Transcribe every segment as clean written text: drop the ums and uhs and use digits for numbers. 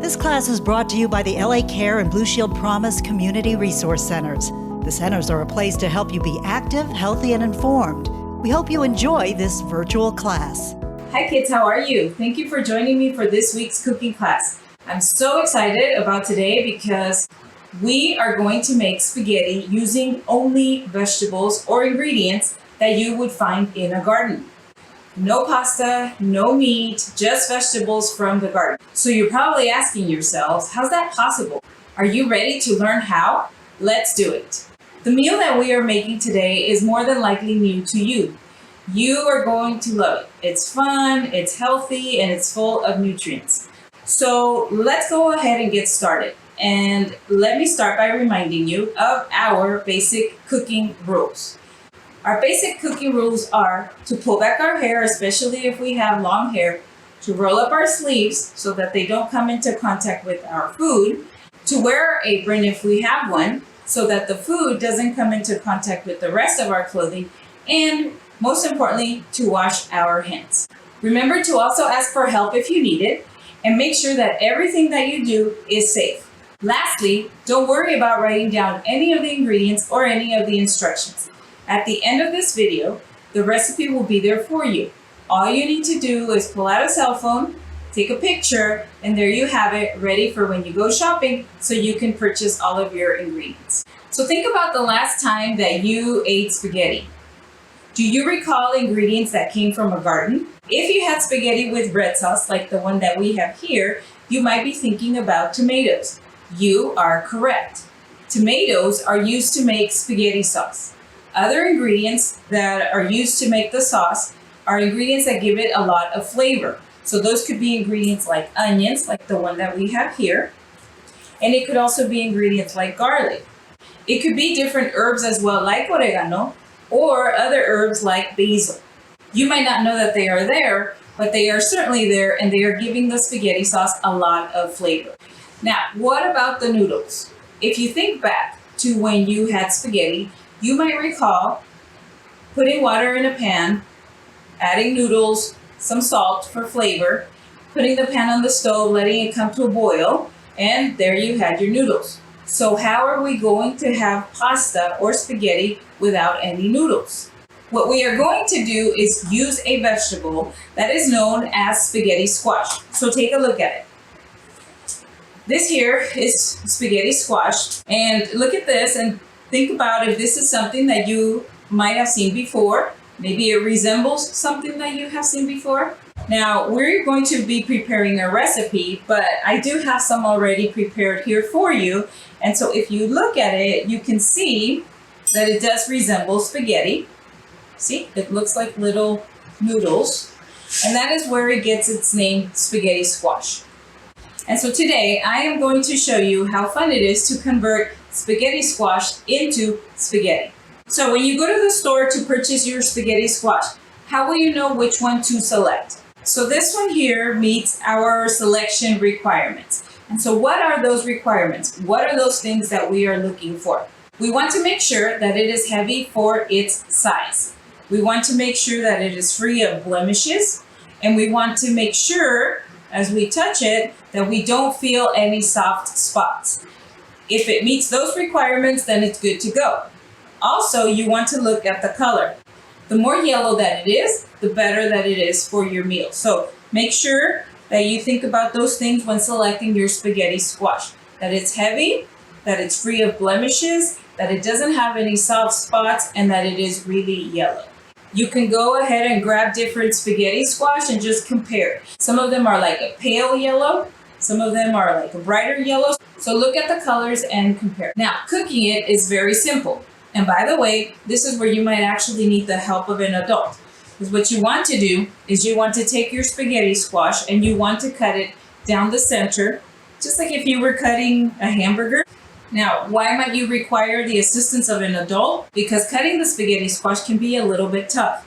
This class is brought to you by the LA Care and Blue Shield Promise Community Resource Centers. The centers are a place to help you be active, healthy, and informed. We hope you enjoy this virtual class. Hi kids, how are you? Thank you for joining me for this week's cooking class. I'm so excited about today because we are going to make spaghetti using only vegetables or ingredients that you would find in a garden. No pasta, no meat, just vegetables from the garden. So you're probably asking yourselves, how's that possible? Are you ready to learn how? Let's do it. The meal that we are making today is more than likely new to you. You are going to love it. It's fun, it's healthy, and it's full of nutrients. So let's go ahead and get started. And let me start by reminding you of our basic cooking rules. Our basic cooking rules are to pull back our hair, especially if we have long hair, to roll up our sleeves so that they don't come into contact with our food, to wear our apron if we have one, so that the food doesn't come into contact with the rest of our clothing, and most importantly, to wash our hands. Remember to also ask for help if you need it, and make sure that everything that you do is safe. Lastly, don't worry about writing down any of the ingredients or any of the instructions. At the end of this video, the recipe will be there for you. All you need to do is pull out a cell phone, take a picture, and there you have it, ready for when you go shopping so you can purchase all of your ingredients. So think about the last time that you ate spaghetti. Do you recall ingredients that came from a garden? If you had spaghetti with red sauce like the one that we have here, you might be thinking about tomatoes. You are correct. Tomatoes are used to make spaghetti sauce. Other ingredients that are used to make the sauce are ingredients that give it a lot of flavor. So those could be ingredients like onions, like the one that we have here. And it could also be ingredients like garlic. It could be different herbs as well, like oregano, or other herbs like basil. You might not know that they are there, but they are certainly there, and they are giving the spaghetti sauce a lot of flavor. Now, what about the noodles? If you think back to when you had spaghetti, you might recall putting water in a pan, adding noodles, some salt for flavor, putting the pan on the stove, letting it come to a boil, and there you had your noodles. So how are we going to have pasta or spaghetti without any noodles? What we are going to do is use a vegetable that is known as spaghetti squash. So take a look at it. This here is spaghetti squash, and look at this and think about if this is something that you might have seen before. Maybe it resembles something that you have seen before. Now, we're going to be preparing a recipe, but I do have some already prepared here for you. And so if you look at it, you can see that it does resemble spaghetti. See, it looks like little noodles. And that is where it gets its name, spaghetti squash. And so today I am going to show you how fun it is to convert spaghetti squash into spaghetti. So when you go to the store to purchase your spaghetti squash, how will you know which one to select? So this one here meets our selection requirements. And so what are those requirements? What are those things that we are looking for? We want to make sure that it is heavy for its size. We want to make sure that it is free of blemishes. And we want to make sure, as we touch it, that we don't feel any soft spots. If it meets those requirements, then it's good to go. Also, you want to look at the color. The more yellow that it is, the better that it is for your meal. So make sure that you think about those things when selecting your spaghetti squash. That it's heavy, that it's free of blemishes, that it doesn't have any soft spots, and that it is really yellow. You can go ahead and grab different spaghetti squash and just compare. Some of them are like a pale yellow. Some of them are like a brighter yellow. So look at the colors and compare. Now, cooking it is very simple. And by the way, this is where you might actually need the help of an adult. Because what you want to do is you want to take your spaghetti squash and you want to cut it down the center, just like if you were cutting a hamburger. Now, why might you require the assistance of an adult? Because cutting the spaghetti squash can be a little bit tough.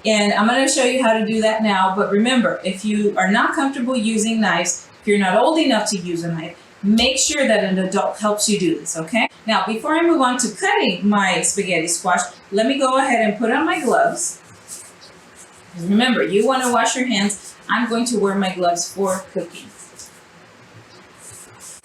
And I'm going to show you how to do that now. But remember, if you are not comfortable using knives, if you're not old enough to use a knife, make sure that an adult helps you do this, okay? Now, before I move on to cutting my spaghetti squash, let me go ahead and put on my gloves. Remember, you want to wash your hands. I'm going to wear my gloves for cooking.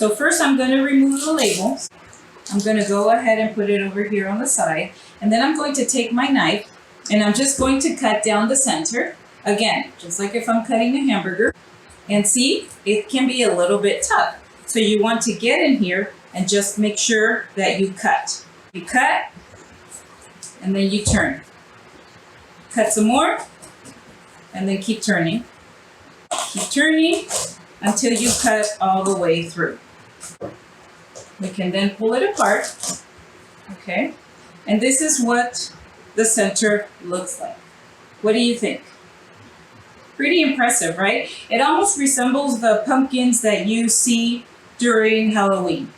So first I'm going to remove the labels. I'm going to go ahead and put it over here on the side. And then I'm going to take my knife and I'm just going to cut down the center. Again, just like if I'm cutting a hamburger. And see, it can be a little bit tough. So you want to get in here and just make sure that you cut. You cut and then you turn. Cut some more and then keep turning. Keep turning until you cut all the way through. We can then pull it apart, okay? And this is what the center looks like. What do you think? Pretty impressive, right? It almost resembles the pumpkins that you see during Halloween.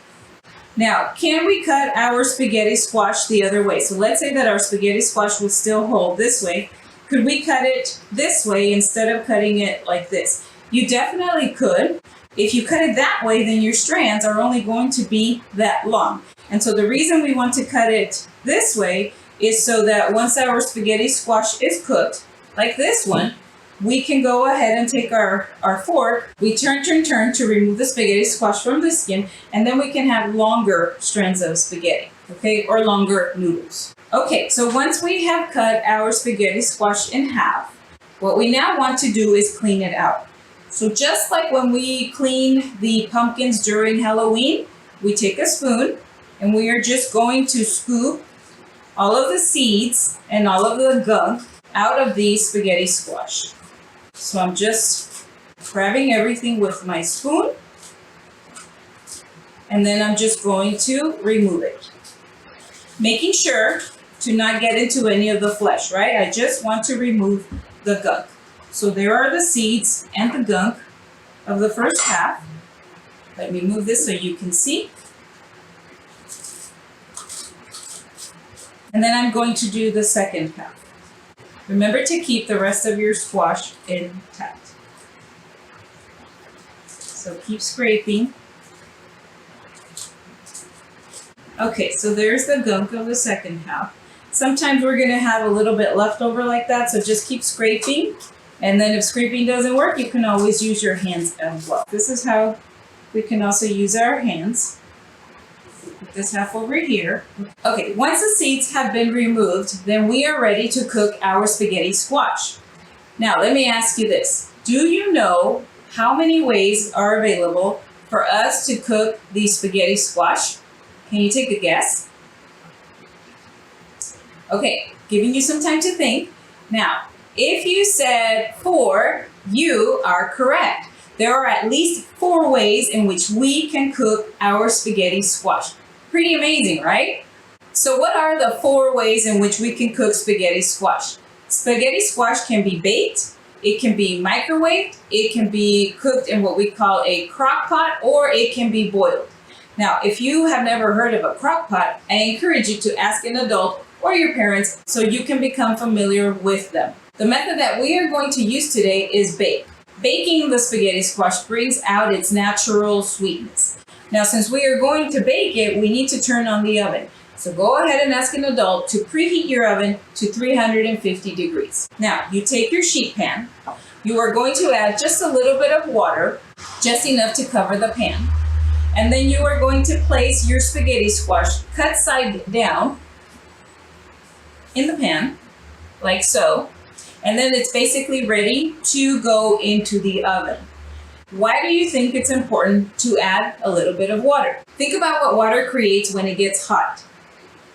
Now, can we cut our spaghetti squash the other way? So let's say that our spaghetti squash would still hold this way. Could we cut it this way instead of cutting it like this? You definitely could. If you cut it that way, then your strands are only going to be that long. And so the reason we want to cut it this way is so that once our spaghetti squash is cooked, like this one, we can go ahead and take our fork, we turn to remove the spaghetti squash from the skin, and then we can have longer strands of spaghetti, okay, or longer noodles. Okay, so once we have cut our spaghetti squash in half, what we now want to do is clean it out. So just like when we clean the pumpkins during Halloween, we take a spoon and we are just going to scoop all of the seeds and all of the gunk out of the spaghetti squash. So I'm just grabbing everything with my spoon and then I'm just going to remove it. Making sure to not get into any of the flesh, right? I just want to remove the gunk. So there are the seeds and the gunk of the first half. Let me move this so you can see. And then I'm going to do the second half. Remember to keep the rest of your squash intact. So keep scraping. Okay, so there's the gunk of the second half. Sometimes we're going to have a little bit left over like that, so just keep scraping. And then if scraping doesn't work, you can always use your hands as well. This is how we can also use our hands. Put this half over here. Okay, once the seeds have been removed, then we are ready to cook our spaghetti squash. Now, let me ask you this. Do you know how many ways are available for us to cook the spaghetti squash? Can you take a guess? Okay, giving you some time to think. Now, if you said 4, you are correct. There are at least 4 ways in which we can cook our spaghetti squash. Pretty amazing, right? So what are the 4 ways in which we can cook spaghetti squash? Spaghetti squash can be baked, it can be microwaved, it can be cooked in what we call a crock pot, or it can be boiled. Now, if you have never heard of a crock pot, I encourage you to ask an adult or your parents so you can become familiar with them. The method that we are going to use today is bake. Baking the spaghetti squash brings out its natural sweetness. Now, since we are going to bake it, we need to turn on the oven. So go ahead and ask an adult to preheat your oven to 350 degrees. Now, you take your sheet pan. You are going to add just a little bit of water, just enough to cover the pan. And then you are going to place your spaghetti squash cut side down in the pan, like so. And then it's basically ready to go into the oven. Why do you think it's important to add a little bit of water? Think about what water creates when it gets hot.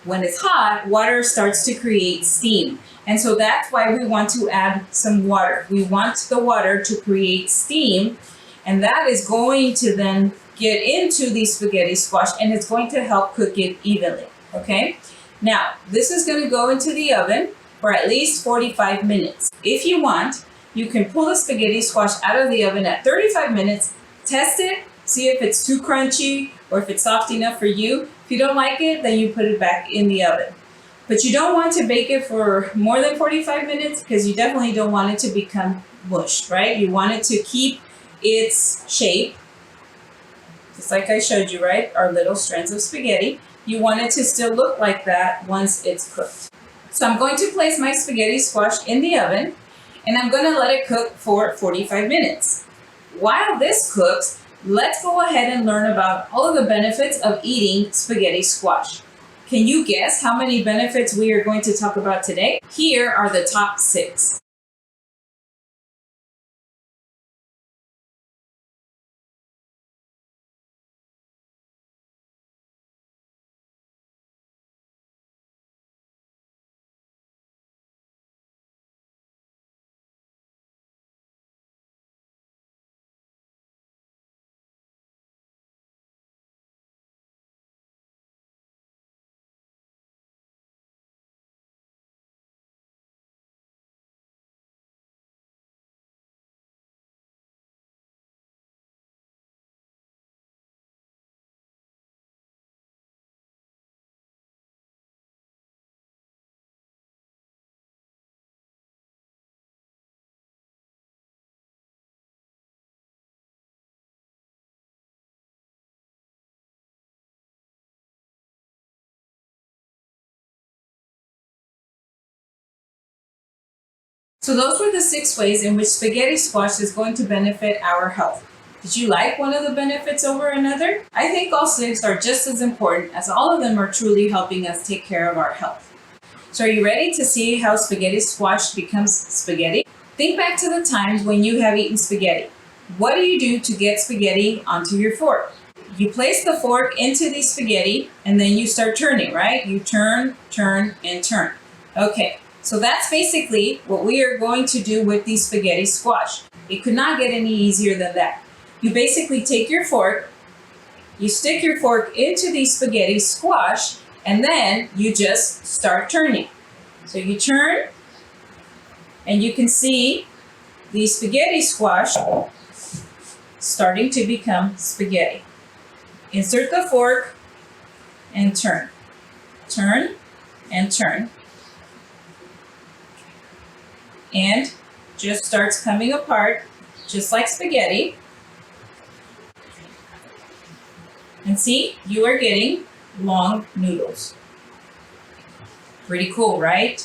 When it's hot, water starts to create steam. And so that's why we want to add some water. We want the water to create steam, and that is going to then get into the spaghetti squash and it's going to help cook it evenly, okay? Now, this is going to go into the oven for at least 45 minutes. If you want, you can pull the spaghetti squash out of the oven at 35 minutes, test it, see if it's too crunchy or if it's soft enough for you. If you don't like it, then you put it back in the oven. But you don't want to bake it for more than 45 minutes because you definitely don't want it to become mush, right? You want it to keep its shape, just like I showed you, right? Our little strands of spaghetti. You want it to still look like that once it's cooked. So I'm going to place my spaghetti squash in the oven and I'm going to let it cook for 45 minutes. While this cooks, let's go ahead and learn about all of the benefits of eating spaghetti squash. Can you guess how many benefits we are going to talk about today? Here are the top 6. So those were the 6 ways in which spaghetti squash is going to benefit our health. Did you like one of the benefits over another? I think all 6 are just as important, as all of them are truly helping us take care of our health. So are you ready to see how spaghetti squash becomes spaghetti? Think back to the times when you have eaten spaghetti. What do you do to get spaghetti onto your fork? You place the fork into the spaghetti and then you start turning, right? You turn, turn, and turn. Okay, so that's basically what we are going to do with the spaghetti squash. It could not get any easier than that. You basically take your fork, you stick your fork into the spaghetti squash, and then you just start turning. So you turn, and you can see the spaghetti squash starting to become spaghetti. Insert the fork and turn. Turn and turn. And just starts coming apart, just like spaghetti. And see, you are getting long noodles. Pretty cool, right?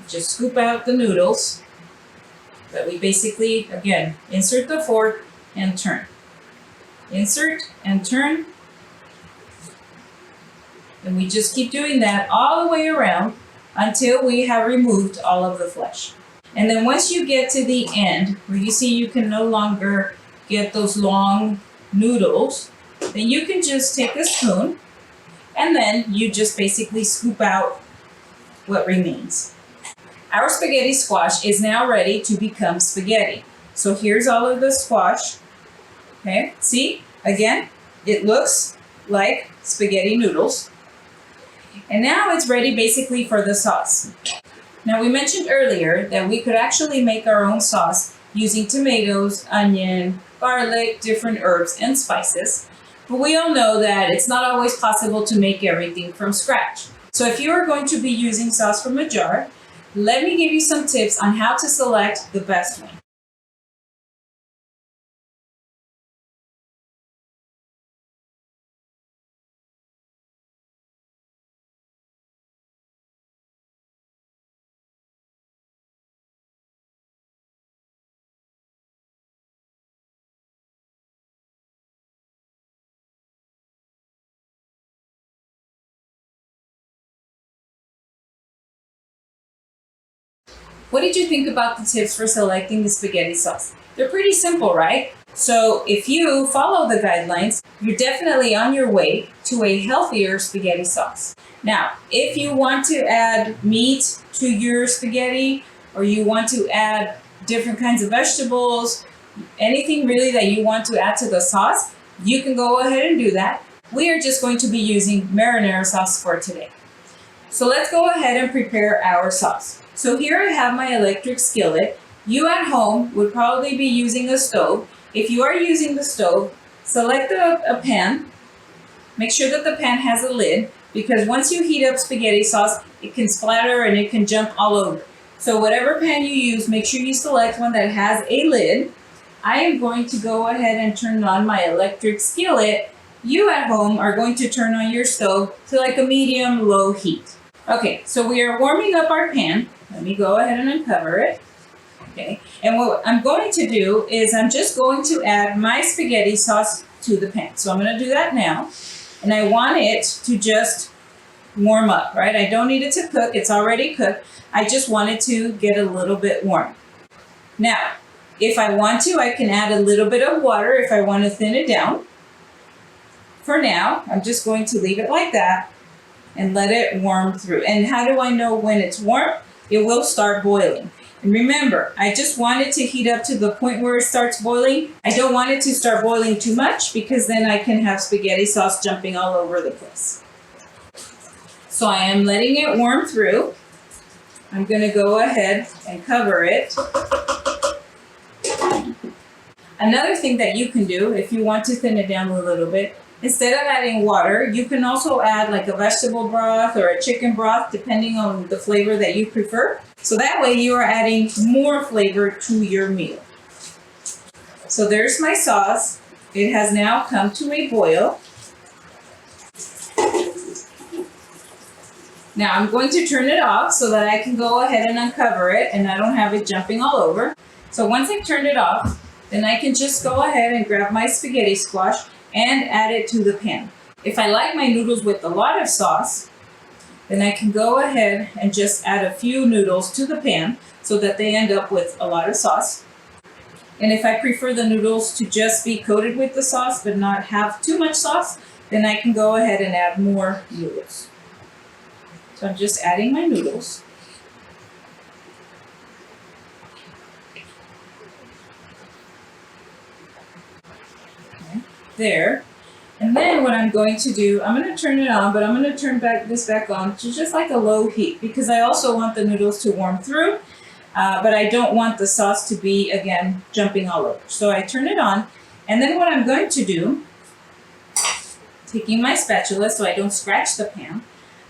Just scoop out the noodles. But we basically, again, insert the fork and turn. Insert and turn. And we just keep doing that all the way around until we have removed all of the flesh. And then once you get to the end, where you see you can no longer get those long noodles, then you can just take a spoon and then you just basically scoop out what remains. Our spaghetti squash is now ready to become spaghetti. So here's all of the squash. Okay, see, again, it looks like spaghetti noodles. And now it's ready basically for the sauce. Now we mentioned earlier that we could actually make our own sauce using tomatoes, onion, garlic, different herbs and spices. But we all know that it's not always possible to make everything from scratch. So if you are going to be using sauce from a jar, let me give you some tips on how to select the best one. What did you think about the tips for selecting the spaghetti sauce? They're pretty simple, right? So if you follow the guidelines, you're definitely on your way to a healthier spaghetti sauce. Now, if you want to add meat to your spaghetti, or you want to add different kinds of vegetables, anything really that you want to add to the sauce, you can go ahead and do that. We are just going to be using marinara sauce for today. So let's go ahead and prepare our sauce. So here I have my electric skillet. You at home would probably be using a stove. If you are using the stove, select a pan. Make sure that the pan has a lid, because once you heat up spaghetti sauce, it can splatter and it can jump all over. So whatever pan you use, make sure you select one that has a lid. I am going to go ahead and turn on my electric skillet. You at home are going to turn on your stove to like a medium-low heat. Okay, so we are warming up our pan. Let me go ahead and uncover it. Okay, and what I'm going to do is I'm just going to add my spaghetti sauce to the pan. So I'm going to do that now. And I want it to just warm up, right? I don't need it to cook. It's already cooked. I just want it to get a little bit warm. Now, if I want to, I can add a little bit of water if I want to thin it down. For now, I'm just going to leave it like that and let it warm through. And how do I know when it's warm? It will start boiling. And remember, I just want it to heat up to the point where it starts boiling. I don't want it to start boiling too much because then I can have spaghetti sauce jumping all over the place. So I am letting it warm through. I'm going to go ahead and cover it. Another thing that you can do if you want to thin it down a little bit, instead of adding water, you can also add like a vegetable broth or a chicken broth, depending on the flavor that you prefer. So that way you are adding more flavor to your meal. So there's my sauce. It has now come to a boil. Now I'm going to turn it off so that I can go ahead and uncover it and I don't have it jumping all over. So once I've turned it off, then I can just go ahead and grab my spaghetti squash and add it to the pan. If I like my noodles with a lot of sauce, then I can go ahead and just add a few noodles to the pan so that they end up with a lot of sauce. And if I prefer the noodles to just be coated with the sauce but not have too much sauce, then I can go ahead and add more noodles. So I'm just adding my noodles. Okay, there. And then what I'm going to do, I'm going to turn it on, but I'm going to turn this back on to just like a low heat because I also want the noodles to warm through, but I don't want the sauce to be, again, jumping all over. So I turn it on, and then what I'm going to do, taking my spatula so I don't scratch the pan,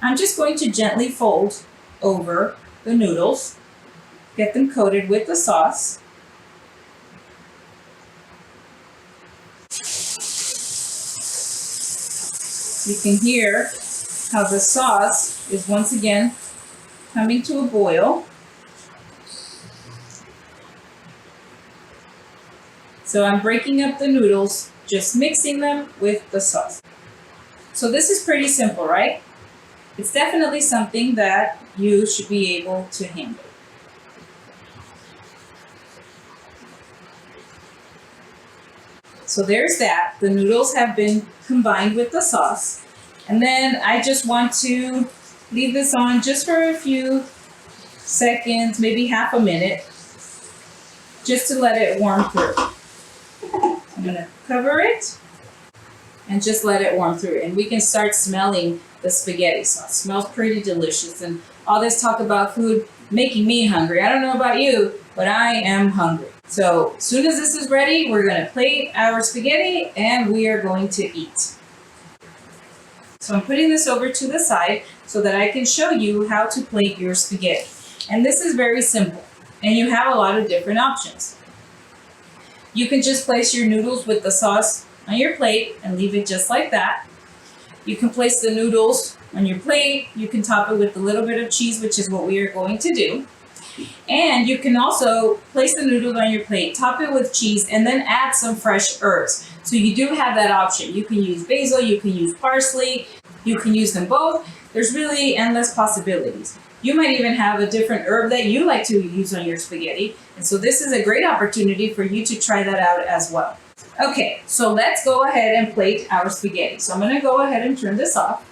I'm just going to gently fold over the noodles, get them coated with the sauce. You can hear how the sauce is once again coming to a boil. So I'm breaking up the noodles, just mixing them with the sauce. So this is pretty simple, right? It's definitely something that you should be able to handle. So there's that. The noodles have been combined with the sauce. And then I just want to leave this on just for a few seconds, maybe half a minute, just to let it warm through. I'm going to cover it and just let it warm through. And we can start smelling the spaghetti sauce. It smells pretty delicious. And all this talk about food making me hungry. I don't know about you, but I am hungry. So as soon as this is ready, we're going to plate our spaghetti and we are going to eat. So I'm putting this over to the side so that I can show you how to plate your spaghetti. And this is very simple. And you have a lot of different options. You can just place your noodles with the sauce on your plate and leave it just like that. You can place the noodles on your plate. You can top it with a little bit of cheese, which is what we are going to do. And you can also place the noodles on your plate, top it with cheese, and then add some fresh herbs. So you do have that option. You can use basil, you can use parsley, you can use them both. There's really endless possibilities. You might even have a different herb that you like to use on your spaghetti. And so this is a great opportunity for you to try that out as well. Okay, so let's go ahead and plate our spaghetti. So I'm going to go ahead and turn this off.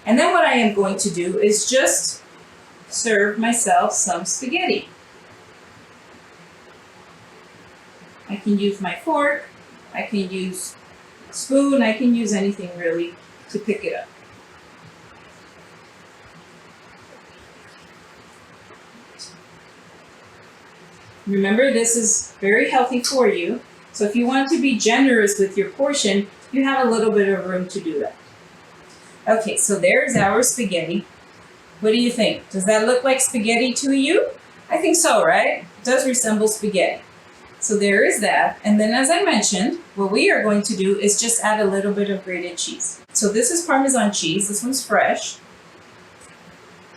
And then what I am going to do is just serve myself some spaghetti. I can use my fork, I can use a spoon, I can use anything really to pick it up. Remember, this is very healthy for you. So if you want to be generous with your portion, you have a little bit of room to do that. Okay, so there's our spaghetti. What do you think? Does that look like spaghetti to you? I think so, right? It does resemble spaghetti. So there is that. And then as I mentioned, what we are going to do is just add a little bit of grated cheese. So this is Parmesan cheese. This one's fresh.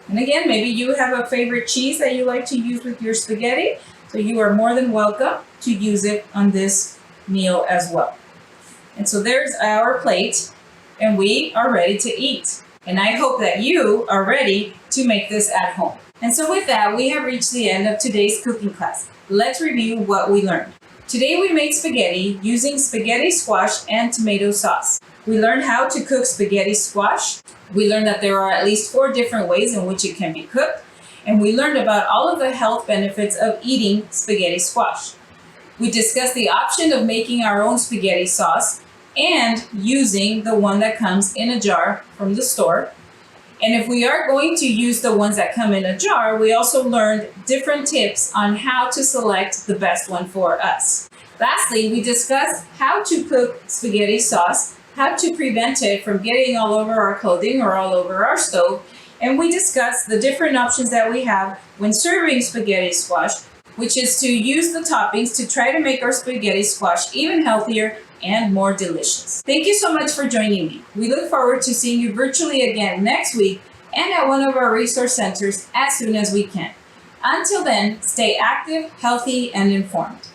And again, maybe you have a favorite cheese that you like to use with your spaghetti, so you are more than welcome to use it on this meal as well. And so there's our plate, and we are ready to eat. And I hope that you are ready to make this at home. And so with that, we have reached the end of today's cooking class. Let's review what we learned. Today we made spaghetti using spaghetti squash and tomato sauce. We learned how to cook spaghetti squash. We learned that there are at least 4 different ways in which it can be cooked. And we learned about all of the health benefits of eating spaghetti squash. We discussed the option of making our own spaghetti sauce and using the one that comes in a jar from the store. And if we are going to use the ones that come in a jar, we also learned different tips on how to select the best one for us. Lastly, we discussed how to cook spaghetti sauce, how to prevent it from getting all over our clothing or all over our stove, and we discussed the different options that we have when serving spaghetti squash, which is to use the toppings to try to make our spaghetti squash even healthier and more delicious. Thank you so much for joining me. We look forward to seeing you virtually again next week and at one of our resource centers as soon as we can. Until then, stay active, healthy, and informed.